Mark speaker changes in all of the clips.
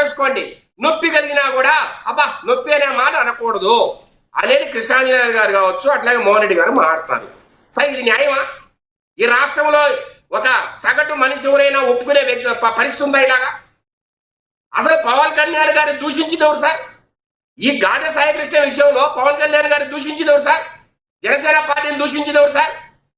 Speaker 1: చేసుకోండి, నొప్పి కలిగినా కూడా అబ్బా నొప్పి అనే మాట అనకూడదు అనేది కృష్ణాంజనేయులు గారు కావచ్చు, అట్లాగే మోహన్ రెడ్డి గారు మాట్లాడుతున్నారు. సరే ఇది న్యాయమా? ఈ రాష్ట్రంలో ఒక సగటు మనిషి ఎవరైనా ఒప్పుకునే వ్యక్తి పరిస్థితి ఉందా ఇలాగా? అసలు పవన్ కళ్యాణ్ గారిని దూషించింది ఎవరు సార్? ఈ గాదె సాయికృష్ణ విషయంలో పవన్ కళ్యాణ్ గారిని దూషించింది ఎవరు సార్? జనసేన పార్టీని దూషించింది ఎవరు సార్?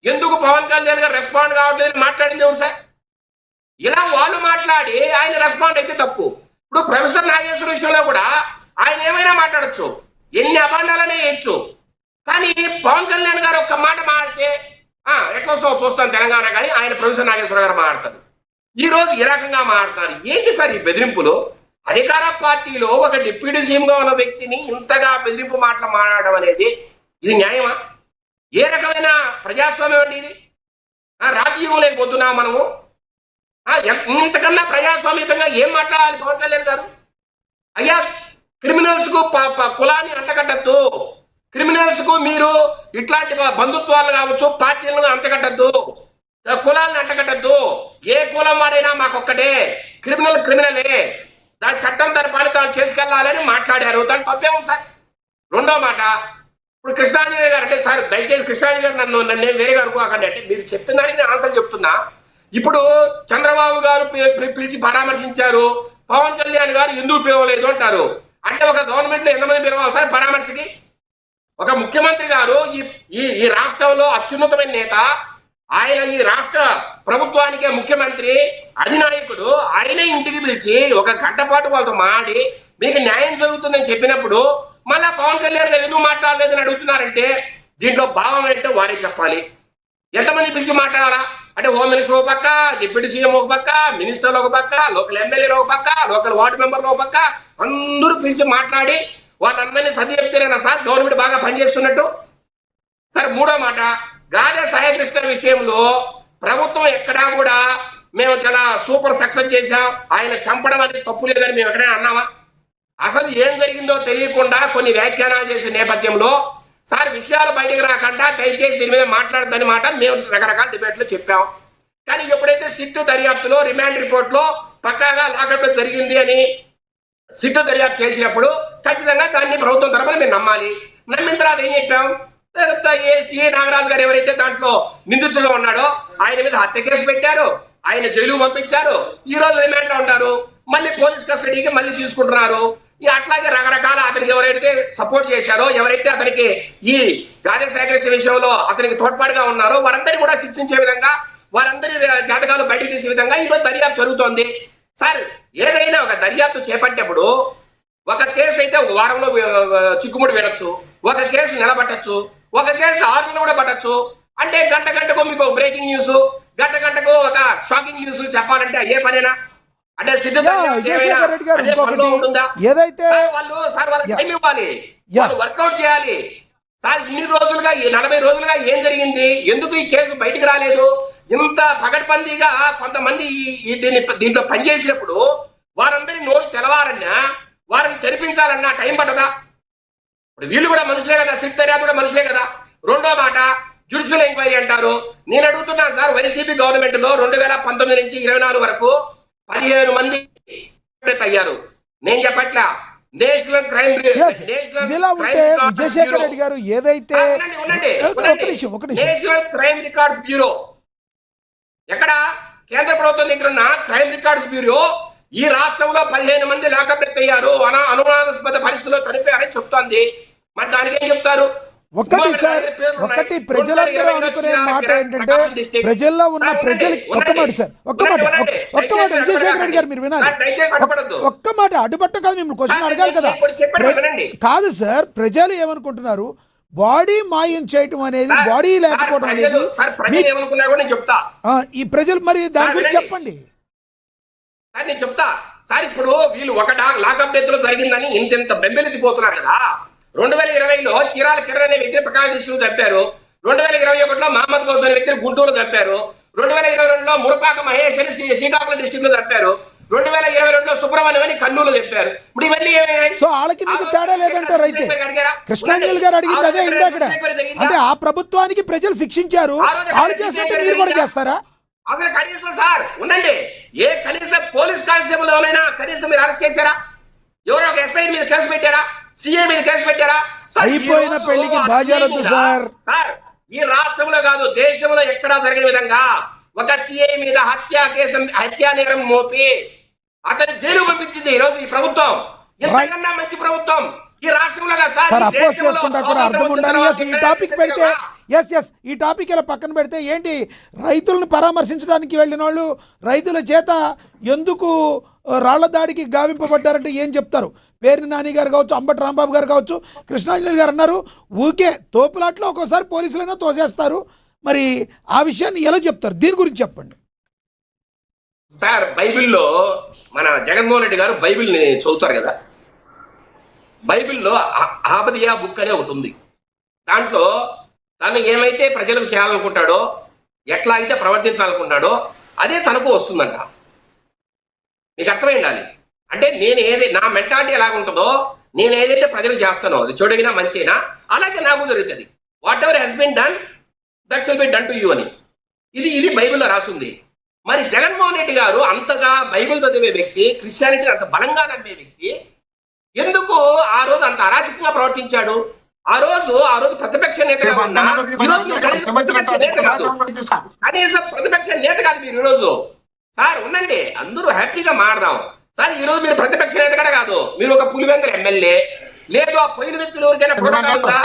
Speaker 1: ఎందుకు పవన్ కళ్యాణ్ గారు రెస్పాండ్ కావట్లేదు మాట్లాడింది ఎవరు సార్? ఇలా వాళ్ళు మాట్లాడి ఆయన రెస్పాండ్ అయితే తప్పు. ఇప్పుడు ప్రొఫెసర్ నాగేశ్వర విషయంలో కూడా ఆయన ఏమైనా మాట్లాడచ్చు, ఎన్ని అభాండాలనే వేయచ్చు. కానీ పవన్ కళ్యాణ్ గారు ఒక్క మాట మాట్లాడితే ఎట్లా వస్తావు చూస్తాను తెలంగాణ, కానీ ఆయన ప్రొఫెసర్ నాగేశ్వర గారు మాట్లాడతారు. ఈ రోజు ఈ రకంగా మాట్లాడతారు. ఏంటి సార్ ఈ బెదిరింపులు? అధికార పార్టీలో ఒక డిప్యూటీ సీఎం గా ఉన్న వ్యక్తిని ఇంతగా బెదిరింపు మాటలు మాట్లాడడం అనేది ఇది న్యాయమా? ఏ రకమైన ప్రజాస్వామ్యం అండి ఇది? రాజకీయం లేకపోతున్నా మనము ఇంతకన్నా ప్రజాస్వామ్యంగా ఏం మాట్లాడాలి పవన్ కళ్యాణ్ గారు? అయ్యా క్రిమినల్స్ కు కులాన్ని అంటగట్టద్దు, క్రిమినల్స్ కు మీరు ఇట్లాంటి బంధుత్వాలు కావచ్చు పార్టీలను అంటగట్టద్దు, కులాలను అంటగట్టద్దు. ఏ కులం వాడైనా మాకొక్కటే, క్రిమినలే, దాని చట్టం తన పని తాను చేసుకెళ్లాలని మాట్లాడారు. దాని తప్పేమో సార్. రెండో మాట, ఇప్పుడు కృష్ణాంజనేయ గారు అంటే సార్ దయచేసి కృష్ణాంజనేయ గారు నన్ను వేరే గారు అనుకోకండి, అంటే మీరు చెప్పిన దానికి నేను ఆన్సర్ చెప్తున్నా. ఇప్పుడు చంద్రబాబు గారు పిలిచి పరామర్శించారు, పవన్ కళ్యాణ్ గారు ఎందుకు పిలవలేదు అంటారు. అంటే ఒక గవర్నమెంట్ లో ఎంతమంది పిలవాలి సార్ పరామర్శకి? ఒక ముఖ్యమంత్రి గారు ఈ రాష్ట్రంలో అత్యున్నతమైన నేత, ఆయన ఈ రాష్ట్ర ప్రభుత్వానికే ముఖ్యమంత్రి, అధినాయకుడు, ఆయనే ఇంటికి పిలిచి ఒక గంట పాటు వాళ్ళతో మాడి మీకు న్యాయం జరుగుతుందని చెప్పినప్పుడు మళ్ళా పవన్ కళ్యాణ్ గారు ఎందుకు మాట్లాడలేదని అడుగుతున్నారంటే దీంట్లో భావం ఏంటో వారే చెప్పాలి. ఎంతమంది పిలిచి మాట్లాడాలా? అంటే హోమ్ మినిస్టర్ ఒక పక్క, డిప్యూటీ సీఎం ఒక పక్క, మినిస్టర్లు ఒక పక్క, లోకల్ ఎమ్మెల్యేలు ఒక పక్క, లోకల్ వార్డు మెంబర్లు ఒక పక్క, అందరూ పిలిచి మాట్లాడి వాళ్ళందరినీ సర్ది చెప్తేనేనా సార్ గవర్నమెంట్ బాగా పనిచేస్తున్నట్టు? సరే మూడో మాట, గాదె సాయికృష్ణ విషయంలో ప్రభుత్వం ఎక్కడా కూడా మేము చాలా సూపర్ సక్సెస్ చేశాం, ఆయన చంపడం అనేది తప్పు లేదని మేము ఎక్కడైనా అన్నామా? అసలు ఏం జరిగిందో తెలియకుండా కొన్ని వ్యాఖ్యానాలు చేసే నేపథ్యంలో సార్ విషయాలు బయటకు రాకుండా దయచేసి దీని మీద మాట్లాడదని మాట మేము రకరకాల డిబేట్లో చెప్పాం. కానీ ఎప్పుడైతే సిట్టు దర్యాప్తులో రిమాండ్ రిపోర్ట్ లో పక్కాగా లాకప్ జరిగింది అని సిట్టు దర్యాప్తు చేసినప్పుడు ఖచ్చితంగా దాన్ని ప్రభుత్వం తరపున మేము నమ్మాలి. నమ్మిన తర్వాత ఏం చెప్పాం? సిఏ నాగరాజు గారు ఎవరైతే దాంట్లో నిందితుల్లో ఉన్నాడో ఆయన మీద హత్య కేసు పెట్టారు, ఆయన జైలు పంపించారు, ఈ రోజు రిమాండ్ లో ఉంటారు, మళ్ళీ పోలీస్ కస్టడీకి మళ్ళీ తీసుకుంటున్నారు. అట్లాగే రకరకాల అతనికి ఎవరైతే సపోర్ట్ చేశారో, ఎవరైతే అతనికి ఈ గాదె సేకరించే విషయంలో అతనికి తోడ్పాటుగా ఉన్నారో వారందరినీ కూడా శిక్షించే విధంగా, వారందరి జాతకాలు బయటకు తీసే విధంగా ఈరోజు దర్యాప్తు జరుగుతోంది. సార్ ఏదైనా ఒక దర్యాప్తు చేపట్టేప్పుడు ఒక కేసు అయితే ఒక వారంలో చిక్కుముడి వినొచ్చు, ఒక కేసు నిలబట్టచ్చు, ఒక కేసు 6 నెలలు కూడా పట్టచ్చు. అంటే గంటకు మీకు బ్రేకింగ్ న్యూస్, గంటకు ఒక షాకింగ్ న్యూస్ చెప్పాలంటే ఏ పనేనా? అంటే
Speaker 2: ఏదైతే
Speaker 1: వాళ్ళు వర్కౌట్ చేయాలి సార్. ఇన్ని రోజులుగా 40 రోజులుగా ఏం జరిగింది, ఎందుకు ఈ కేసు బయటికి రాలేదు? ఇంత పగడ్బందీగా కొంతమంది దీంట్లో పనిచేసినప్పుడు వారందరి నోరు తెలవాలన్నా, వారిని తెరిపించాలన్నా టైం పట్టదా? ఇప్పుడు వీళ్ళు కూడా మనుషులే కదా, సిట్ దర్యాప్తు కూడా మనుషులే కదా. రెండో మాట, జ్యుడిషియల్ ఎంక్వైరీ అంటారు. నేను అడుగుతున్నాను సార్, వైసీపీ గవర్నమెంట్ లో 2019 నుంచి 24 వరకు 15 మంది అయ్యారు. నేను చెప్పట్లా నేషనల్ క్రైమ్
Speaker 2: విజయశేఖర్ రెడ్డి గారు ఏదైతే
Speaker 1: నేషనల్ క్రైమ్ రికార్డ్స్ బ్యూరో ఎక్కడ కేంద్ర ప్రభుత్వం దగ్గర ఉన్న క్రైమ్ రికార్డ్స్ బ్యూరో ఈ రాష్ట్రంలో 15 మంది లాకప్ డెత్ అయ్యారు, అనుమానాస్పద పరిస్థితుల్లో చనిపోయారని చెప్తోంది. మరి దానికి ఏం చెప్తారు?
Speaker 2: ఒకటి సార్, ఒకటి ప్రజలందరూ అనుకునే మాట ఏంటంటే ప్రజల్లో ఉన్న ప్రజలకి ఒక్క మాట విజయశేఖర్ రెడ్డి గారు మీరు వినాలి. ఒక్క మాట అడ్డుపట్ట కాదు, మిమ్మల్ని క్వశ్చన్ అడగాలి కదా. కాదు సార్, ప్రజలు ఏమనుకుంటున్నారు? బాడీ మాయం చేయటం అనేది, బాడీ లేకపోవడం అనేది ఈ ప్రజలు, మరి దాని గురించి చెప్పండి
Speaker 1: సార్. నేను చెప్తా సార్. ఇప్పుడు వీళ్ళు ఒక లాకప్ డెత్ లో జరిగిందని ఇంత బెంబెలెత్తిపోతున్నారు కదా. 2020లో చీరాల కిరణ్ అనే వ్యక్తిని ప్రకాశం చంపారు, 2021లో మహమ్మద్ గౌస్ అనే వ్యక్తిని గుంటూరు చంపారు, 2022లో మురపాక మహేష్ అని శ్రీకాకుళం డిస్ట్రిక్ట్ లో చంపారు, 2022లో సుబ్రహ్మణ్యం అని కర్నూలు చెప్పారు. ఇప్పుడు ఇవన్నీ
Speaker 2: సో వాళ్ళకి మీకు తేడా లేదంటారు. అయితే కృష్ణాంజలి గారు అడిగింది అదే ఇందాక. అంటే ఆ ప్రభుత్వానికి ప్రజలు శిక్షించారు, వాళ్ళు చేసినట్టు మీరు కూడా చేస్తారా?
Speaker 1: అసలు కనీసం సార్ ఉండండి, ఏ కనీసం పోలీస్ కానిస్టేబుల్ ఎవరైనా కనీసం మీరు అరెస్ట్ చేశారా? ఎవరో ఒక ఎస్ఐ మీద కేసు పెట్టారా? సిఐ మీద కేసు పెట్టారా?
Speaker 2: అయిపోయిన పెళ్లికి బాజాలొద్దు సార్.
Speaker 1: సార్ ఈ రాష్ట్రంలో కాదు, దేశంలో ఎక్కడా జరిగిన విధంగా ఒక సిఐ మీద హత్యా నేరం మోపి అతని జైలు పంపించింది ఈ రోజు ఈ ప్రభుత్వం. ఎంతకన్నా మంచి ప్రభుత్వం ఈ రాష్ట్రంలో
Speaker 2: సార్ అపోజ్ చేసుకుంటా కూడా అర్థం ఉండాలి. ఈ టాపిక్ పెడితే ఈ టాపిక్ ఇలా పక్కన పెడితే ఏంటి, రైతులను పరామర్శించడానికి వెళ్ళిన వాళ్ళు రైతుల చేత ఎందుకు రాళ్ల దాడికి గావింపబడ్డారంటే ఏం చెప్తారు? పేర్ని నాని గారు కావచ్చు, అంబటి రాంబాబు గారు కావచ్చు, కృష్ణాంజలి గారు అన్నారు ఊకే తోపులాట్లో ఒక్కోసారి పోలీసులైనా తోసేస్తారు. మరి ఆ విషయాన్ని ఎలా చెప్తారు? దీని గురించి చెప్పండి
Speaker 1: సార్. బైబిల్లో మన జగన్మోహన్ రెడ్డి గారు బైబిల్ని చదువుతారు కదా, బైబిల్లో ఆబదియా బుక్ అనే ఒకటి ఉంది. దాంట్లో తను ఏమైతే ప్రజలకు చేయాలనుకుంటాడో, ఎట్లా అయితే ప్రవర్తించాలనుకుంటాడో అదే తనకు వస్తుందంట. మీకు అర్థమై ఉండాలి. అంటే నా మెంటాలిటీ ఎలా ఉంటుందో, నేను ఏదైతే ప్రజలకు చేస్తానో అది చెడుగినా మంచినా అలాగే నాకు జరుగుతుంది. Whatever he's been done that shall be done to you అని ఇది బైబిల్లో రాసింది. మరి జగన్మోహన్ రెడ్డి గారు అంతగా బైబిల్ చదివే వ్యక్తి, క్రిస్టియానిటీని అంత బలంగా నమ్మే వ్యక్తి ఎందుకు ఆ రోజు అంత అరాచకంగా ప్రవర్తించాడు? ఆ రోజు ప్రతిపక్ష నేతగా ఉన్నా కనీసం ప్రతిపక్ష నేత కాదు మీరు ఈరోజు. సార్ ఉండండి, అందరూ హ్యాపీగా మారదాం సార్. ఈ రోజు మీరు ప్రతిపక్ష నేత కూడా కాదు, మీరు ఒక పులివెందుల ఎమ్మెల్యే. లేదు ఆ పోయిన వ్యక్తులు ఎవరికైనా ప్రోటోకాల్ ఉందా?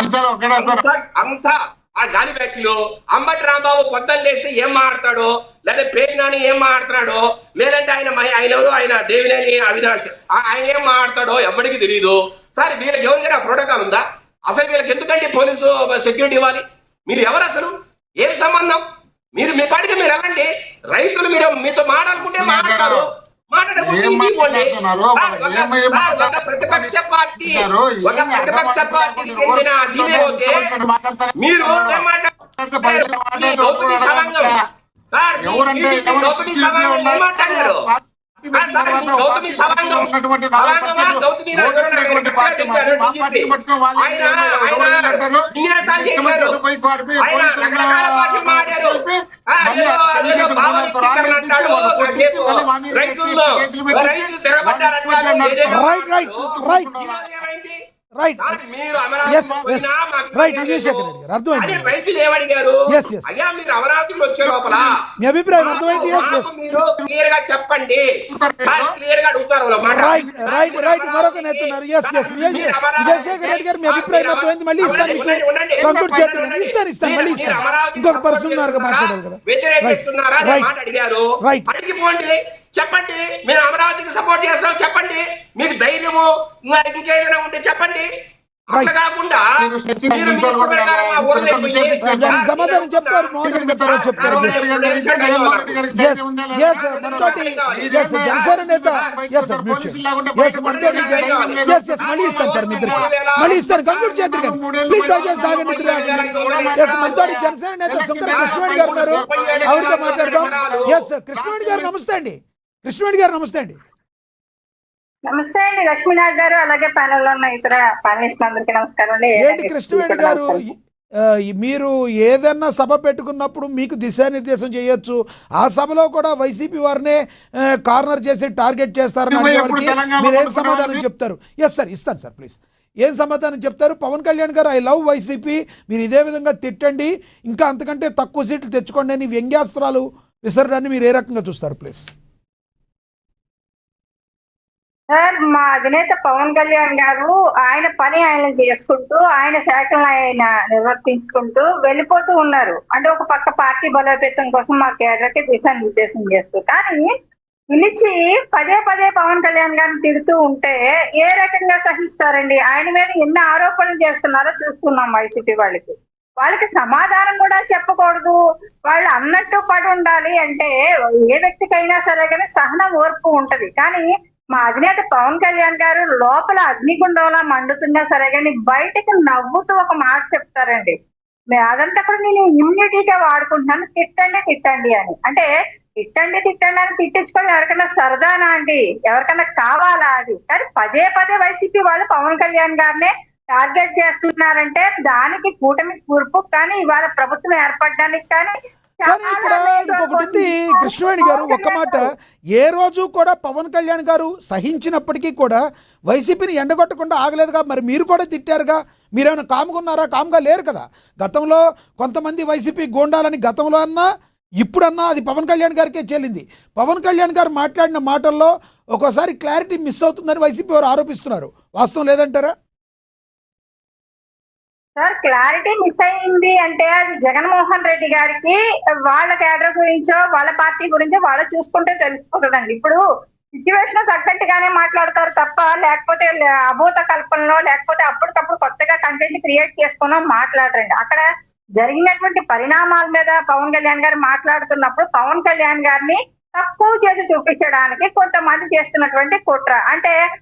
Speaker 1: అంతా ఆ గాలి బ్యాచ్లు అంబటి రాంబాబు పొద్దున్న లేస్తే ఏం మాట్లాడతాడో, లేదా పేరు నాని ఏం మాట్లాడతాడో, లేదంటే ఆయన ఎవరు ఆయన దేవినేని అవినాష్ ఆయన ఏం మాట్లాడతాడో ఎవరికి తెలియదు. సార్ వీళ్ళకి ఎవరికైనా ప్రోటోకాల్ ఉందా? అసలు వీళ్ళకి ఎందుకంటే పోలీసు సెక్యూరిటీ ఇవ్వాలి? మీరు ఎవరు అసలు? ఏం సంబంధం? మీరు మీ పాటికి మీరు వెళ్ళండి. రైతులు మీతో మాట్లాడుకుంటే మాట్లాడతారు, ప్రతిపక్ష పార్టీకి చెందిన అధీనే పోతే మీరు మాట్లాడారు.
Speaker 2: రైట్ విజయశేఖర్ రెడ్డి గారు అర్థమైంది.
Speaker 1: రైతులు ఏమడిగారు? అయ్యా మీరు అమరావతిలో వచ్చే లోపల
Speaker 2: మీ అభిప్రాయం అర్థమైంది.
Speaker 1: మీరు క్లియర్ గా చెప్పండి. క్లియర్ గా అడుగుతారు.
Speaker 2: రైట్ మరొక నేతున్నారు. విజయశేఖర్ రెడ్డి గారు మీ అభిప్రాయం అర్థమైంది. మళ్ళీ ఇస్తాను మీకు కంక్లూడ్ చేస్తాను. ఇస్తాను మళ్ళీ ఇస్తాను. ఇంకొక పర్సన్ మాట్లాడారు కదా.
Speaker 1: వ్యతిరేకిస్తున్నారా మాట అడిగారు. అడిగిపోండి, చెప్పండి. మీరు అమరావతికి సపోర్ట్ చేస్తాం చెప్పండి. మీకు ధైర్యము ఇంకేదైనా ఉంటే చెప్పండి. అట్లా కాకుండా
Speaker 2: సమాధానం చెప్తారు. మోహన్ రెడ్డి గారు చెప్తారు. జనసేన నేత మళ్ళీ ఇస్తాను సార్. మీ ఇద్దరికి మళ్ళీ ఇస్తాను. కంక్లూడ్ చేద్దరు కానీ ప్లీజ్ దయచేసి ఆగండి. మనతోటి జనసేన నేత శంకర కృష్ణవేణి గారు ఉన్నారు, ఆవిడతో మాట్లాడదాం. కృష్ణవేణి గారు నమస్తే అండి. కృష్ణవేణి గారు నమస్తే అండి.
Speaker 3: నమస్తే అండి లక్ష్మీనాథ్ గారు, అలాగే ప్యానెల్ లో ఉన్న ఇతర ప్యానలిస్టులందరికీ నమస్కారం అండి.
Speaker 2: ఏంటి కృష్ణవేణి గారు, మీరు ఏదన్నా సభ పెట్టుకున్నప్పుడు మీకు దిశానిర్దేశం చేయొచ్చు. ఆ సభలో కూడా వైసీపీ వారినే కార్నర్ చేసి టార్గెట్ చేస్తారని అనే వాళ్ళకి మీరు ఏం సమాధానం చెప్తారు? సార్ ఇస్తాను సార్ ప్లీజ్. ఏం సమాధానం చెప్తారు? పవన్ కళ్యాణ్ గారు ఐ లవ్ వైసీపీ, మీరు ఇదే విధంగా తిట్టండి, ఇంకా అంతకంటే తక్కువ సీట్లు తెచ్చుకోండి అని వ్యంగ్యాస్త్రాలు విసరడాన్ని మీరు ఏ రకంగా చూస్తారు ప్లీజ్?
Speaker 3: సార్ మా అధినేత పవన్ కళ్యాణ్ గారు ఆయన పని ఆయన చేసుకుంటూ, ఆయన శాఖలను ఆయన నిర్వర్తించుకుంటూ వెళ్ళిపోతూ ఉన్నారు. అంటే ఒక పక్క పార్టీ బలోపేతం కోసం మా కేడర్కి దిశానిర్దేశం చేస్తూ, కానీ పిలిచి పదే పవన్ కళ్యాణ్ గారిని తిడుతూ ఉంటే ఏ రకంగా సహిస్తారండి? ఆయన మీద ఎన్ని ఆరోపణలు చేస్తున్నారో చూస్తున్నాం. వైసీపీ వాళ్ళకి సమాధానం కూడా చెప్పకూడదు, వాళ్ళు అన్నట్టు పడి ఉండాలి. అంటే ఏ వ్యక్తికైనా సరే కానీ సహన ఓర్పు ఉంటది. కానీ మా అధినేత పవన్ కళ్యాణ్ గారు లోపల అగ్నిగుండంలా మండుతున్నా సరే కానీ బయటకు నవ్వుతూ ఒక మాట చెప్తారండి. అదంతా కూడా నేను ఇమ్యూనిటీగా వాడుకుంటున్నాను, తిట్టండి అని. అంటే తిట్టండి అని తిట్టించుకోవడం ఎవరికైనా సరదానా అండి? ఎవరికైనా కావాలా అది? కానీ పదే వైసీపీ వాళ్ళు పవన్ కళ్యాణ్ గారినే టార్గెట్ చేస్తున్నారంటే దానికి కూటమి కూర్పు కానీ ఇవాళ ప్రభుత్వం ఏర్పడడానికి కానీ
Speaker 2: కానీ ఇక్కడ ఇంకొకటి ఉంది కృష్ణవేణి గారు, ఒక్క మాట, ఏ రోజు కూడా పవన్ కళ్యాణ్ గారు సహించినప్పటికీ కూడా వైసీపీని ఎండగొట్టకుండా ఆగలేదుగా. మరి మీరు కూడా తిట్టారుగా, మీరేమైనా కామ్గా ఉన్నారా? కామ్గా లేరు కదా. గతంలో కొంతమంది వైసీపీ గోండాలని గతంలో అన్నా ఇప్పుడన్నా అది పవన్ కళ్యాణ్ గారికే చెల్లింది. పవన్ కళ్యాణ్ గారు మాట్లాడిన మాటల్లో ఒక్కోసారి క్లారిటీ మిస్ అవుతుందని వైసీపీ వారు ఆరోపిస్తున్నారు. వాస్తవం లేదంటారా?
Speaker 3: సార్, క్లారిటీ మిస్ అయింది అంటే అది జగన్మోహన్ రెడ్డి గారికి వాళ్ళ కేడర్ గురించో వాళ్ళ పార్టీ గురించో వాళ్ళు చూసుకుంటే తెలిసిపోతుందండి. ఇప్పుడు సిచ్యువేషన్ తగ్గట్టుగానే మాట్లాడతారు తప్ప, లేకపోతే అభూత కల్పనలో లేకపోతే అప్పటికప్పుడు కొత్తగా కంటెంట్ క్రియేట్ చేసుకునో మాట్లాడరండి. అక్కడ జరిగినటువంటి పరిణామాల మీద పవన్ కళ్యాణ్ గారు మాట్లాడుతున్నప్పుడు పవన్ కళ్యాణ్ గారిని తక్కువ చేసి చూపించడానికి కొంతమంది చేస్తున్నటువంటి కుట్ర. అంటే